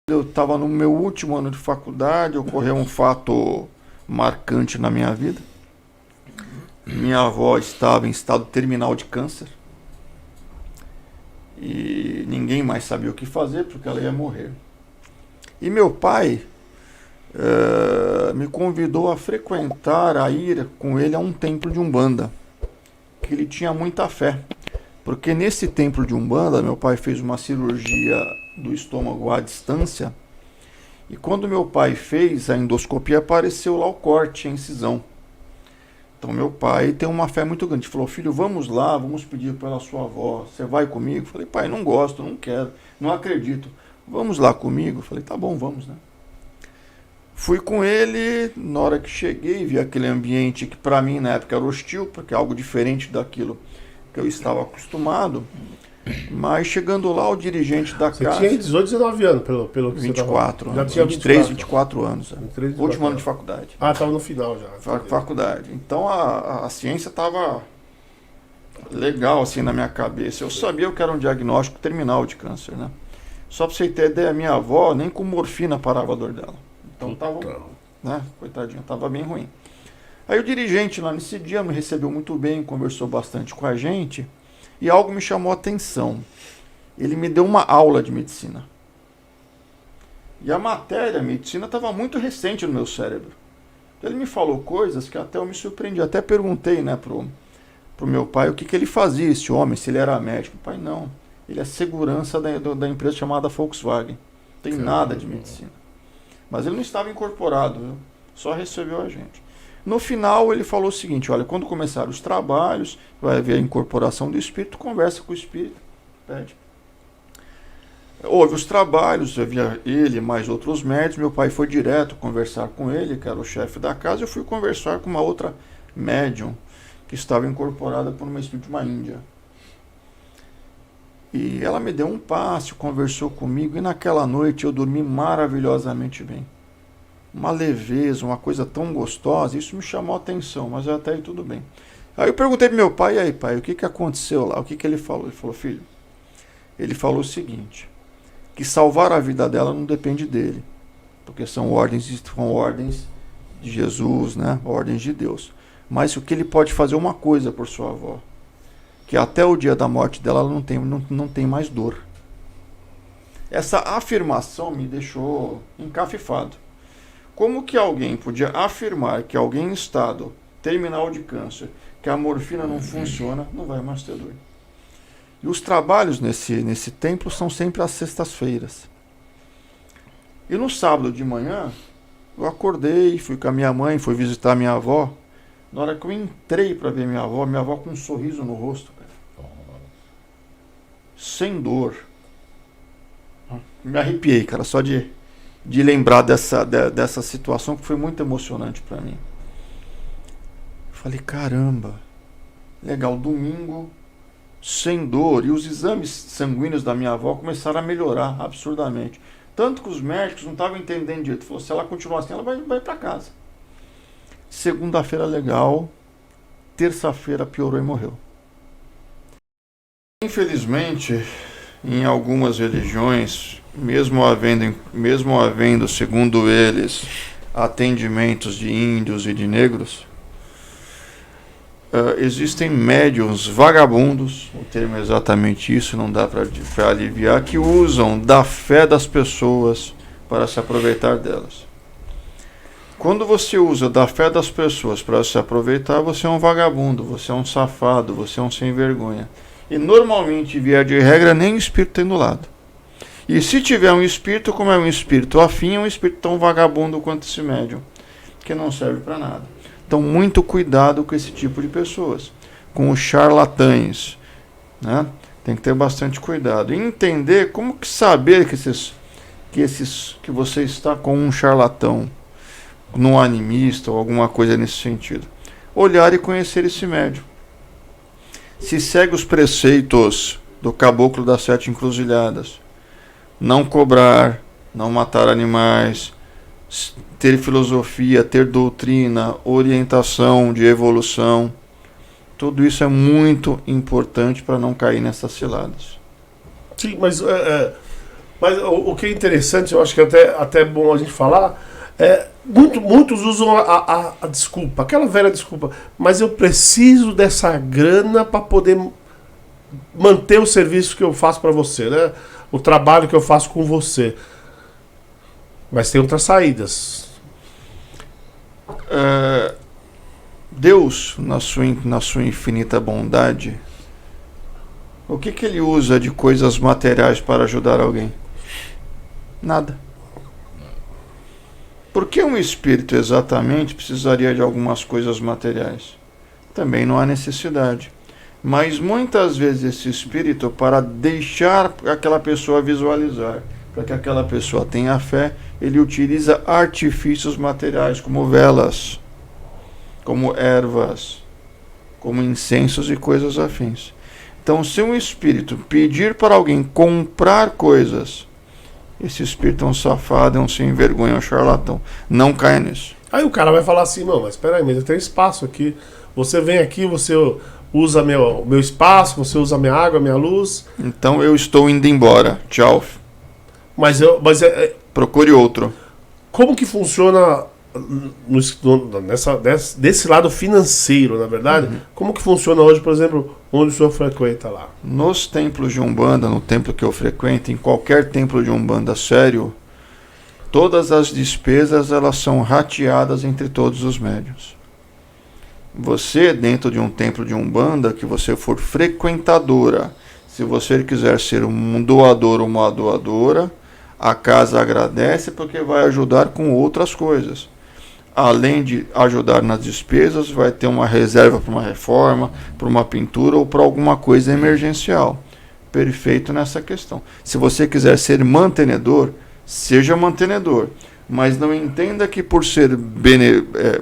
Eu estava no meu último ano de faculdade, ocorreu um fato marcante na minha vida. Minha avó estava em estado terminal de câncer e ninguém mais sabia o que fazer porque ela ia morrer. E meu pai me convidou a frequentar, a ir com ele a um templo de Umbanda, que ele tinha muita fé. Porque nesse templo de Umbanda, meu pai fez uma cirurgia do estômago à distância. E quando meu pai fez a endoscopia, apareceu lá o corte, a incisão. Então meu pai tem uma fé muito grande. Ele falou: filho, vamos lá, vamos pedir pela sua avó. Você vai comigo? Eu falei: pai, não gosto, não quero, não acredito. Vamos lá comigo? Eu falei: tá bom, vamos, né? Fui com ele. Na hora que cheguei, vi aquele ambiente que para mim na época era hostil, porque é algo diferente daquilo que eu estava acostumado. Mas chegando lá, o dirigente da Você casa... tinha 18, 19 anos, pelo que 24 você tava... anos. 23, 24 anos. 23, Último ano de faculdade. Ah, estava no final já. Faculdade. Então a ciência estava legal assim na minha cabeça. Eu sabia que era um diagnóstico terminal de câncer, né? Só para você ter ideia, minha avó nem com morfina parava a dor dela. Então tava, né? Coitadinha, tava bem ruim. Aí o dirigente lá nesse dia me recebeu muito bem, conversou bastante com a gente. E algo me chamou a atenção. Ele me deu uma aula de medicina. E a matéria, a medicina, estava muito recente no meu cérebro. Ele me falou coisas que até eu me surpreendi. Até perguntei, né, pro meu pai o que ele fazia, esse homem, se ele era médico. Pai, não. Ele é segurança da empresa chamada Volkswagen. Não tem nada de medicina. Mas ele não estava incorporado, viu? Só recebeu a gente. No final ele falou o seguinte: olha, quando começar os trabalhos, vai haver a incorporação do espírito, conversa com o espírito, pede. Houve os trabalhos, havia ele mais outros médicos, meu pai foi direto conversar com ele, que era o chefe da casa. Eu fui conversar com uma outra médium, que estava incorporada por uma espírito de uma índia. E ela me deu um passe, conversou comigo, e naquela noite eu dormi maravilhosamente bem. Uma leveza, uma coisa tão gostosa, isso me chamou a atenção, mas até aí tudo bem. Aí eu perguntei pro meu pai: e aí, pai, o que aconteceu lá? O que ele falou? Ele falou: filho, ele falou o seguinte, que salvar a vida dela não depende dele, porque são ordens de Jesus, né? Ordens de Deus. Mas o que ele pode fazer uma coisa por sua avó, que até o dia da morte dela ela não tem mais dor. Essa afirmação me deixou encafifado. Como que alguém podia afirmar que alguém em estado terminal de câncer, que a morfina não funciona, não vai mais ter dor? E os trabalhos nesse templo são sempre às sextas-feiras. E no sábado de manhã, eu acordei, fui com a minha mãe, fui visitar minha avó. Na hora que eu entrei para ver minha avó com um sorriso no rosto, cara. Sem dor. Me arrepiei, cara, só de lembrar dessa situação, que foi muito emocionante para mim. Falei: caramba, legal, domingo, sem dor. E os exames sanguíneos da minha avó começaram a melhorar absurdamente. Tanto que os médicos não estavam entendendo direito. Falou: se ela continuar assim, ela vai para casa. Segunda-feira legal, terça-feira piorou e morreu. Infelizmente, em algumas religiões, mesmo havendo, segundo eles, atendimentos de índios e de negros, existem médiuns vagabundos, o termo é exatamente isso, não dá para aliviar, que usam da fé das pessoas para se aproveitar delas. Quando você usa da fé das pessoas para se aproveitar, você é um vagabundo, você é um safado, você é um sem vergonha. E normalmente, via de regra, nem o espírito tem do lado. E se tiver um espírito, como é um espírito afim, é um espírito tão vagabundo quanto esse médium, que não serve para nada. Então, muito cuidado com esse tipo de pessoas, com os charlatães, né? Tem que ter bastante cuidado. E entender como que saber que você está com um charlatão, num animista ou alguma coisa nesse sentido. Olhar e conhecer esse médium. Se segue os preceitos do Caboclo das Sete Encruzilhadas: não cobrar, não matar animais, ter filosofia, ter doutrina, orientação de evolução, tudo isso é muito importante para não cair nessas ciladas. Sim, mas Mas o que é interessante, eu acho que até é bom a gente falar, muitos usam a desculpa, aquela velha desculpa, mas eu preciso dessa grana para poder manter o serviço que eu faço para você, né? O trabalho que eu faço com você. Mas tem outras saídas. Deus, na sua infinita bondade, o que ele usa de coisas materiais para ajudar alguém? Nada. Por que um espírito exatamente precisaria de algumas coisas materiais? Também não há necessidade. Mas muitas vezes esse espírito, para deixar aquela pessoa visualizar, para que aquela pessoa tenha fé, ele utiliza artifícios materiais como velas, como ervas, como incensos e coisas afins. Então, se um espírito pedir para alguém comprar coisas, esse espírito é um safado, é um sem vergonha, é um charlatão. Não caia nisso. Aí o cara vai falar assim, não, mas espera aí, mas eu tenho espaço aqui. Você vem aqui, você usa meu espaço, você usa minha água, minha luz. Então eu estou indo embora. Tchau. Procure outro. Como que funciona desse lado financeiro, na verdade? Como que funciona hoje, por exemplo, onde o senhor frequenta lá? Nos templos de Umbanda, no templo que eu frequento, em qualquer templo de Umbanda sério, todas as despesas elas são rateadas entre todos os médiuns. Você, dentro de um templo de Umbanda, que você for frequentadora, se você quiser ser um doador ou uma doadora, a casa agradece porque vai ajudar com outras coisas. Além de ajudar nas despesas, vai ter uma reserva para uma reforma, para uma pintura ou para alguma coisa emergencial. Perfeito nessa questão. Se você quiser ser mantenedor, seja mantenedor. Mas não entenda que por ser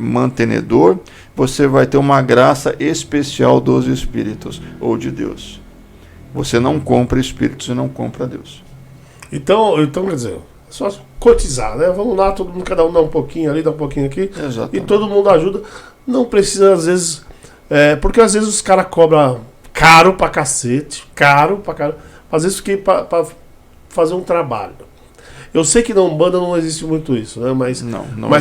mantenedor, você vai ter uma graça especial dos espíritos ou de Deus. Você não compra espíritos e não compra Deus. Então quer dizer, é só cotizar, né? Vamos lá, todo mundo, cada um dá um pouquinho ali, dá um pouquinho aqui. Exatamente. E todo mundo ajuda. Não precisa, às vezes... porque às vezes os caras cobram caro pra cacete, às vezes fiquei pra fazer um trabalho. Eu sei que na Umbanda não existe muito isso, né? Mas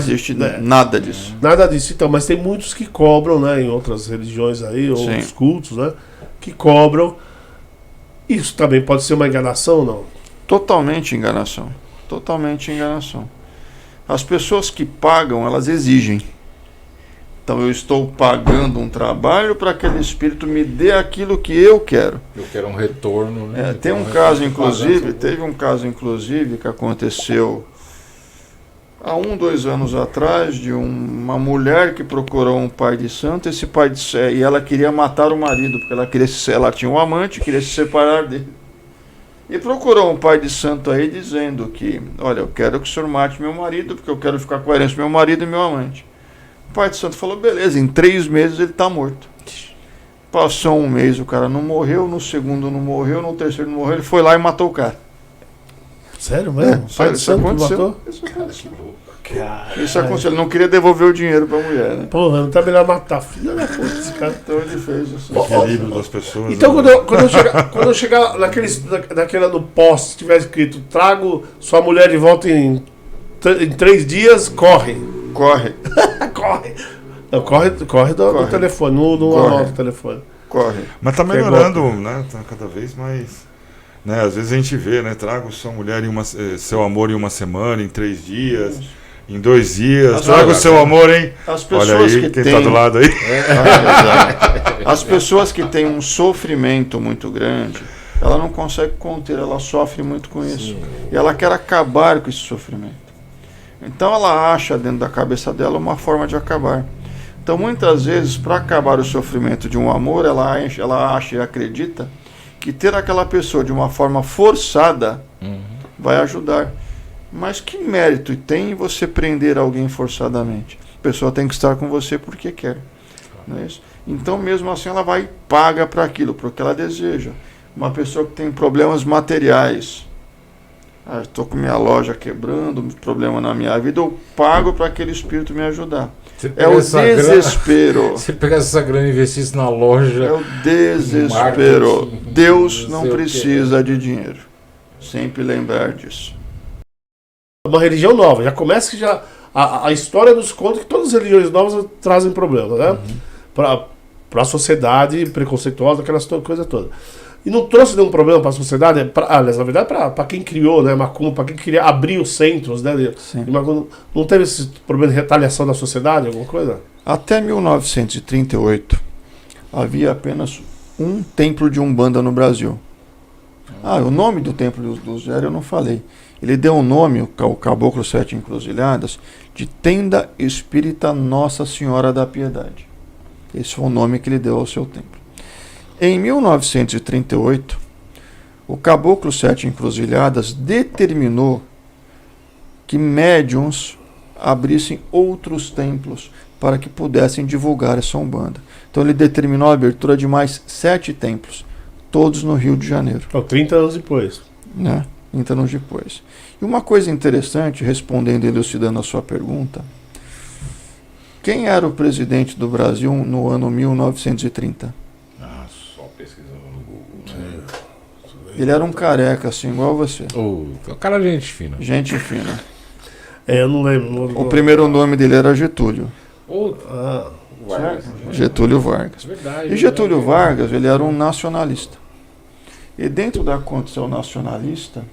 existe nada disso. Nada disso, então. Mas tem muitos que cobram, né? Em outras religiões aí, ou outros cultos, né? Que cobram. Isso também pode ser uma enganação ou não? Totalmente enganação. Totalmente enganação. As pessoas que pagam, elas exigem. Então eu estou pagando um trabalho para que aquele espírito me dê aquilo que eu quero. Eu quero um retorno, né? Teve um caso inclusive que aconteceu há 2 anos atrás, de uma mulher que procurou um pai de santo, e ela queria matar o marido, porque ela tinha um amante, queria se separar dele. E procurou um pai de santo aí dizendo que, olha, eu quero que o senhor mate meu marido, porque eu quero ficar com a herança do meu marido e meu amante. O pai de santo falou, beleza, em 3 meses ele está morto. Passou 1 mês, o cara não morreu, no segundo não morreu, no terceiro não morreu, ele foi lá e matou o cara. Sério mesmo? O pai de santo matou? Isso aconteceu, ele não queria devolver o dinheiro para a mulher, né? Porra, não tá melhor matar a filha da puta esse cara. Então ele fez isso. O equilíbrio das pessoas. Então quando eu chegar naquela do poste, se tiver escrito, trago sua mulher de volta em 3 dias, corre. Corre. Corre. Não, corre do telefone, não anota o telefone. Corre. Mas tá melhorando, né? Tá cada vez mais. Né? Às vezes a gente vê, né? Trago sua mulher seu amor em 1 semana, em 3 dias, em 2 dias. Trago seu amor, hein? As pessoas olha aí, quem tá do lado aí. As pessoas que têm um sofrimento muito grande, ela não consegue conter, ela sofre muito com isso. E ela quer acabar com esse sofrimento. Então ela acha dentro da cabeça dela uma forma de acabar. Então muitas vezes, para acabar o sofrimento de um amor, ela acha e acredita que ter aquela pessoa de uma forma forçada vai ajudar. Mas que mérito tem você prender alguém forçadamente? A pessoa tem que estar com você porque quer. Não é isso? Então mesmo assim ela vai e paga para aquilo, porque ela deseja. Uma pessoa que tem problemas materiais, estou com minha loja quebrando, problema na minha vida, eu pago para aquele espírito me ajudar. É o desespero. Se pegasse essa grana e investisse na loja. É o desespero. Deus não precisa de dinheiro. Sempre lembrar disso. Uma religião nova. Já começa que já a história nos conta que todas as religiões novas trazem problemas, né? Para a sociedade preconceituosa, aquelas coisas todas. E não trouxe nenhum problema para a sociedade, aliás, na verdade, para quem criou, né, Macumba, para quem queria abrir os centros, né? De Macumba, não teve esse problema de retaliação da sociedade, alguma coisa? Até 1938, havia apenas um templo de Umbanda no Brasil. O nome do templo do Zélio eu não falei. Ele deu o nome, o Caboclo Sete Encruzilhadas, de Tenda Espírita Nossa Senhora da Piedade. Esse foi o nome que ele deu ao seu templo. Em 1938, o Caboclo Sete Encruzilhadas determinou que médiuns abrissem outros templos para que pudessem divulgar essa Umbanda. Então ele determinou a abertura de mais 7 templos, todos no Rio de Janeiro. 30 anos depois. Né? 30 anos depois. E uma coisa interessante, respondendo e elucidando a sua pergunta, quem era o presidente do Brasil no ano 1930? Só pesquisando no Google. Ele era um careca, assim, igual você. O cara é gente fina. Gente fina. Eu não lembro. O primeiro nome dele era Getúlio. Vargas. Getúlio Vargas. Verdade. E Getúlio Vargas, ele era um nacionalista. E dentro da condição nacionalista,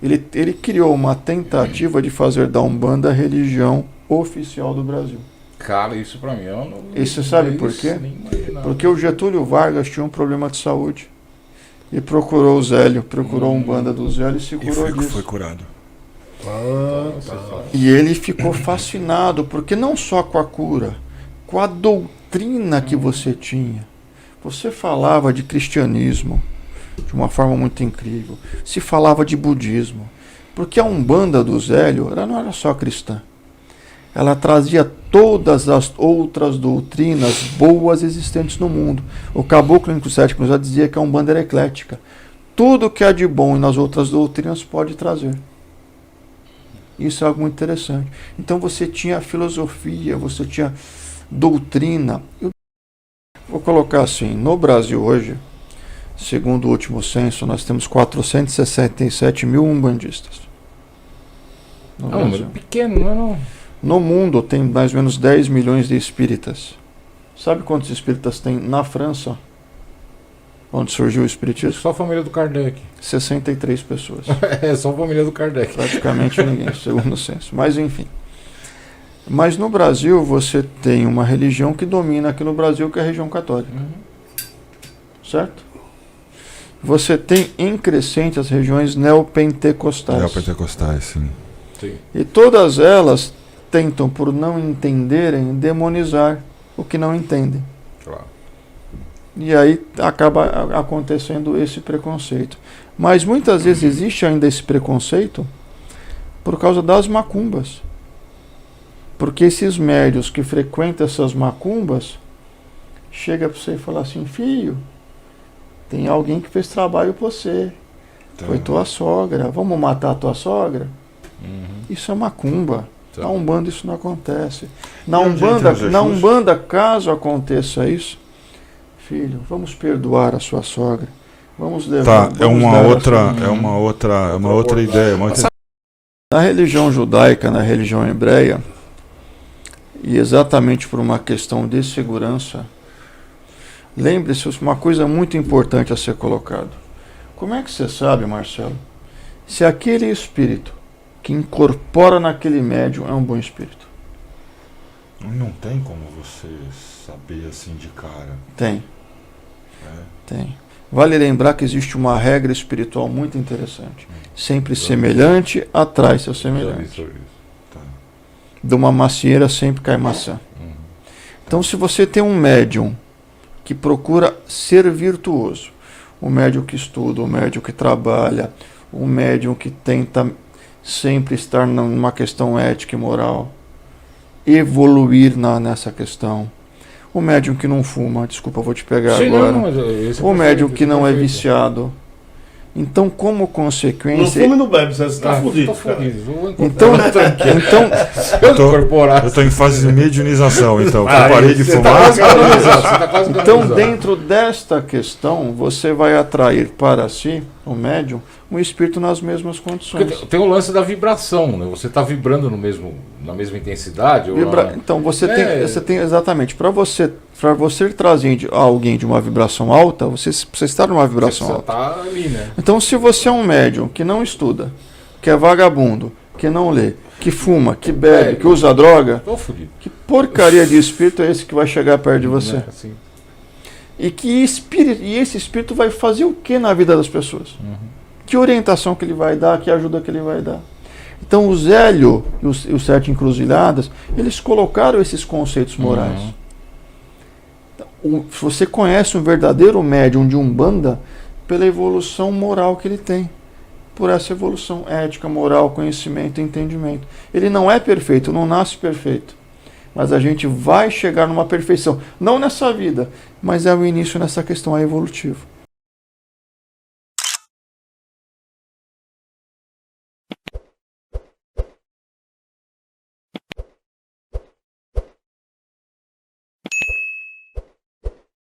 ele criou uma tentativa de fazer da Umbanda a religião oficial do Brasil. Cara, isso pra mim eu não. E você sabe por quê? Porque o Getúlio Vargas tinha um problema de saúde. E procurou o Zélio, procurou a Umbanda do Zélio e se curou disso. Foi curado. E ele ficou fascinado, porque não só com a cura, com a doutrina que você tinha. Você falava de cristianismo de uma forma muito incrível. Se falava de budismo. Porque a Umbanda do Zélio, ela não era só cristã. Ela trazia todas as outras doutrinas boas existentes no mundo. O Caboclo Sete já dizia que a Umbanda era eclética. Tudo que há de bom nas outras doutrinas pode trazer. Isso é algo muito interessante. Então você tinha filosofia, você tinha doutrina. Vou colocar assim, no Brasil hoje, segundo o último censo, nós temos 467 mil umbandistas. É um número pequeno, não é não? No mundo tem mais ou menos 10 milhões de espíritas. Sabe quantos espíritas tem na França? Onde surgiu o espiritismo? Só a família do Kardec. 63 pessoas. É, só a família do Kardec. Praticamente ninguém, segundo o censo. Mas enfim. Mas no Brasil você tem uma religião que domina aqui no Brasil, que é a religião católica. Certo? Você tem em crescente as regiões neopentecostais. Neopentecostais, sim. E todas elas tentam, por não entenderem, demonizar o que não entendem. Claro. E aí acaba acontecendo esse preconceito. Mas muitas vezes existe ainda esse preconceito por causa das macumbas. Porque esses médios que frequentam essas macumbas chega para você e fala assim: filho, tem alguém que fez trabalho para você. Foi tua sogra. Vamos matar a tua sogra? Isso é macumba. Na Umbanda isso não acontece. Na Umbanda, caso aconteça isso, filho, vamos perdoar a sua sogra. Vamos levar. É uma outra ideia. Na religião judaica, na religião hebreia, e exatamente por uma questão de segurança, lembre-se uma coisa muito importante a ser colocado. Como é que você sabe, Marcelo, se aquele espírito que incorpora naquele médium é um bom espírito? Não tem como você saber assim de cara. Tem. Tem. Vale lembrar que existe uma regra espiritual muito interessante. Sempre semelhante atrai seu semelhante. De uma macieira sempre cai maçã. Então, se você tem um médium que procura ser virtuoso, o médium que estuda, o médium que trabalha, o médium que tenta sempre estar numa questão ética e moral, evoluir nessa questão, o médium que não fuma, desculpa, eu vou te pegar agora, o médium que não é viciado. Então, como consequência... Não fume no bebe, você está fudido. Eu estou em fase de mediunização, então. Eu parei de fumar. Então, dentro desta questão, você vai atrair para si o médium, um espírito nas mesmas condições. Porque tem o lance da vibração, né? Você está vibrando na mesma intensidade? Então, você tem exatamente, para você trazer alguém de uma vibração alta, você precisa estar numa vibração alta. Tá ali, né? Então, se você é um médium que não estuda, que é vagabundo, que não lê, que fuma, que bebe, que usa droga, tô fudido. Que porcaria de espírito é esse que vai chegar perto de você? Assim. E esse espírito vai fazer o que na vida das pessoas? Que orientação que ele vai dar, que ajuda que ele vai dar? Então o Zélio e os Sete Encruzilhadas, eles colocaram esses conceitos morais. Então, você conhece um verdadeiro médium de Umbanda pela evolução moral que ele tem. Por essa evolução ética, moral, conhecimento e entendimento. Ele não é perfeito, não nasce perfeito. Mas a gente vai chegar numa perfeição. Não nessa vida, mas é o início nessa questão evolutiva.